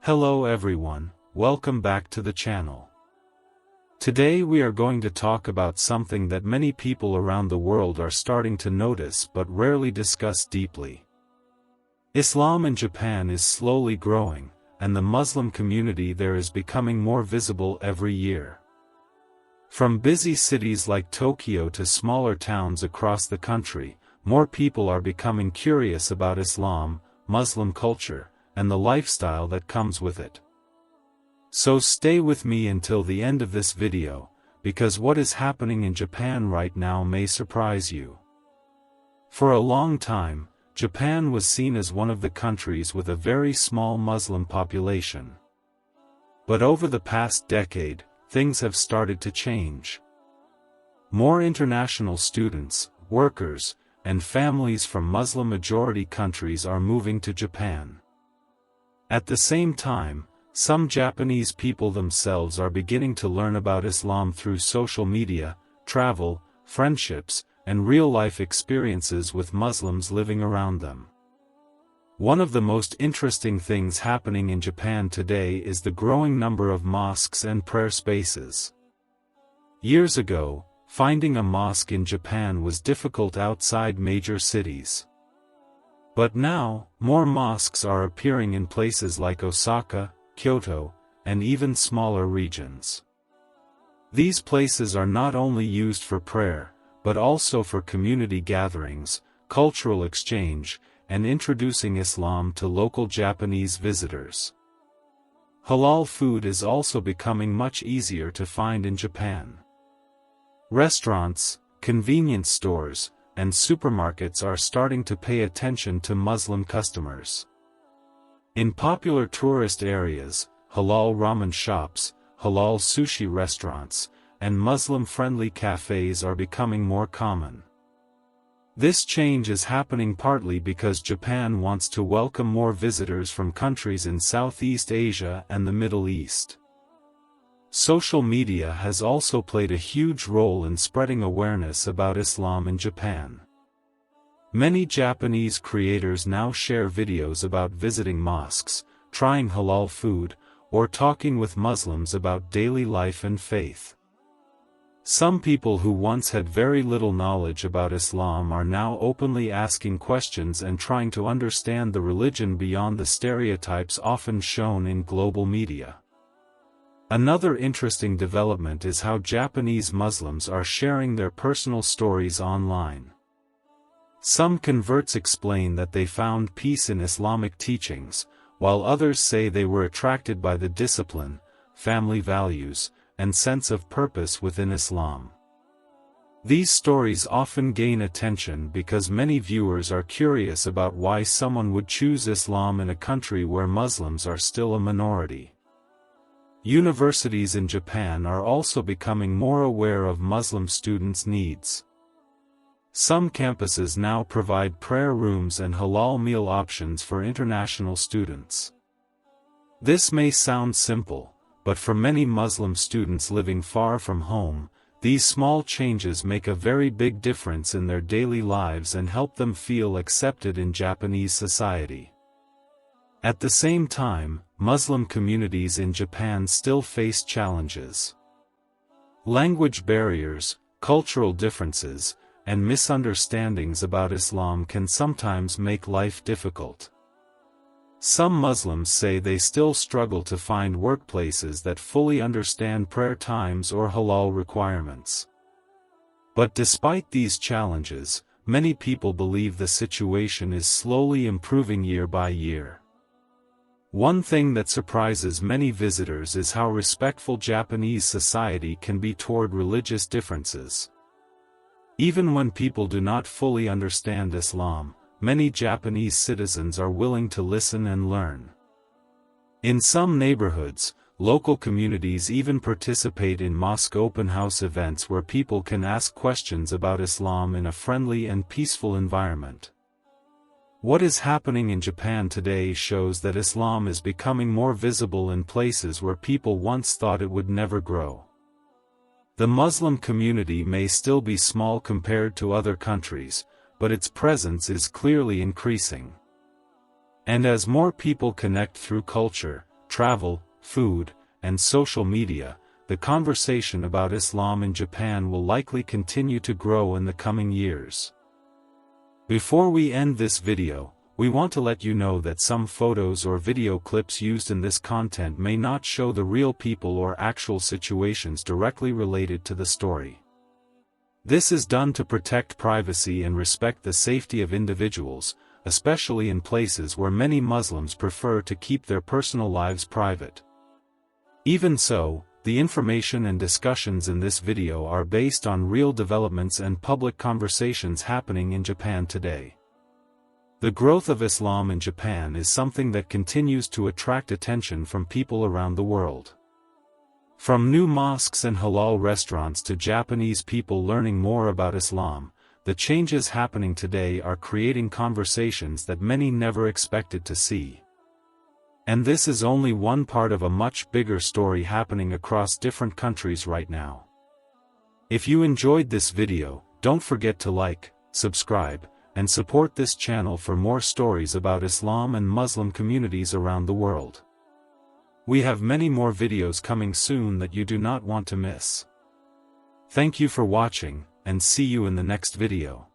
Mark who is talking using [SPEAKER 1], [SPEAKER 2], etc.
[SPEAKER 1] Hello everyone, welcome back to the channel. Today we are going to talk about something that many people around the world are starting to notice but rarely discuss deeply. Islam in Japan is slowly growing, and the Muslim community there is becoming more visible every year. From busy cities like Tokyo to smaller towns across the country, more people are becoming curious about Islam, Muslim culture, and the lifestyle that comes with it. So stay with me until the end of this video, because what is happening in Japan right now may surprise you. For a long time, Japan was seen as one of the countries with a very small Muslim population. But over the past decade, things have started to change. More international students, workers, and families from Muslim-majority countries are moving to Japan. At the same time, some Japanese people themselves are beginning to learn about Islam through social media, travel, friendships, and real-life experiences with Muslims living around them. One of the most interesting things happening in Japan today is the growing number of mosques and prayer spaces. Years ago, finding a mosque in Japan was difficult outside major cities. But now, more mosques are appearing in places like Osaka, Kyoto, and even smaller regions. These places are not only used for prayer, but also for community gatherings, cultural exchange, and introducing Islam to local Japanese visitors. Halal food is also becoming much easier to find in Japan. Restaurants, convenience stores, and supermarkets are starting to pay attention to Muslim customers. In popular tourist areas, halal ramen shops, halal sushi restaurants, and Muslim-friendly cafes are becoming more common. This change is happening partly because Japan wants to welcome more visitors from countries in Southeast Asia and the Middle East. Social media has also played a huge role in spreading awareness about Islam in Japan. Many Japanese creators now share videos about visiting mosques, trying halal food, or talking with Muslims about daily life and faith. Some people who once had very little knowledge about Islam are now openly asking questions and trying to understand the religion beyond the stereotypes often shown in global media. Another interesting development is how Japanese Muslims are sharing their personal stories online. Some converts explain that they found peace in Islamic teachings, while others say they were attracted by the discipline, family values, and sense of purpose within Islam. These stories often gain attention because many viewers are curious about why someone would choose Islam in a country where Muslims are still a minority. Universities in Japan are also becoming more aware of Muslim students' needs. Some campuses now provide prayer rooms and halal meal options for international students. This may sound simple, but for many Muslim students living far from home, these small changes make a very big difference in their daily lives and help them feel accepted in Japanese society. At the same time, Muslim communities in Japan still face challenges. Language barriers, cultural differences, and misunderstandings about Islam can sometimes make life difficult. Some Muslims say they still struggle to find workplaces that fully understand prayer times or halal requirements. But despite these challenges, many people believe the situation is slowly improving year by year. One thing that surprises many visitors is how respectful Japanese society can be toward religious differences. Even when people do not fully understand Islam, many Japanese citizens are willing to listen and learn. In some neighborhoods, local communities even participate in mosque open house events where people can ask questions about Islam in a friendly and peaceful environment. What is happening in Japan today shows that Islam is becoming more visible in places where people once thought it would never grow. The Muslim community may still be small compared to other countries, but its presence is clearly increasing. And as more people connect through culture, travel, food, and social media, the conversation about Islam in Japan will likely continue to grow in the coming years. Before we end this video, we want to let you know that some photos or video clips used in this content may not show the real people or actual situations directly related to the story. This is done to protect privacy and respect the safety of individuals, especially in places where many Muslims prefer to keep their personal lives private. Even so, the information and discussions in this video are based on real developments and public conversations happening in Japan today. The growth of Islam in Japan is something that continues to attract attention from people around the world. From new mosques and halal restaurants to Japanese people learning more about Islam, the changes happening today are creating conversations that many never expected to see. And this is only one part of a much bigger story happening across different countries right now. If you enjoyed this video, don't forget to like, subscribe, and support this channel for more stories about Islam and Muslim communities around the world. We have many more videos coming soon that you do not want to miss. Thank you for watching, and see you in the next video.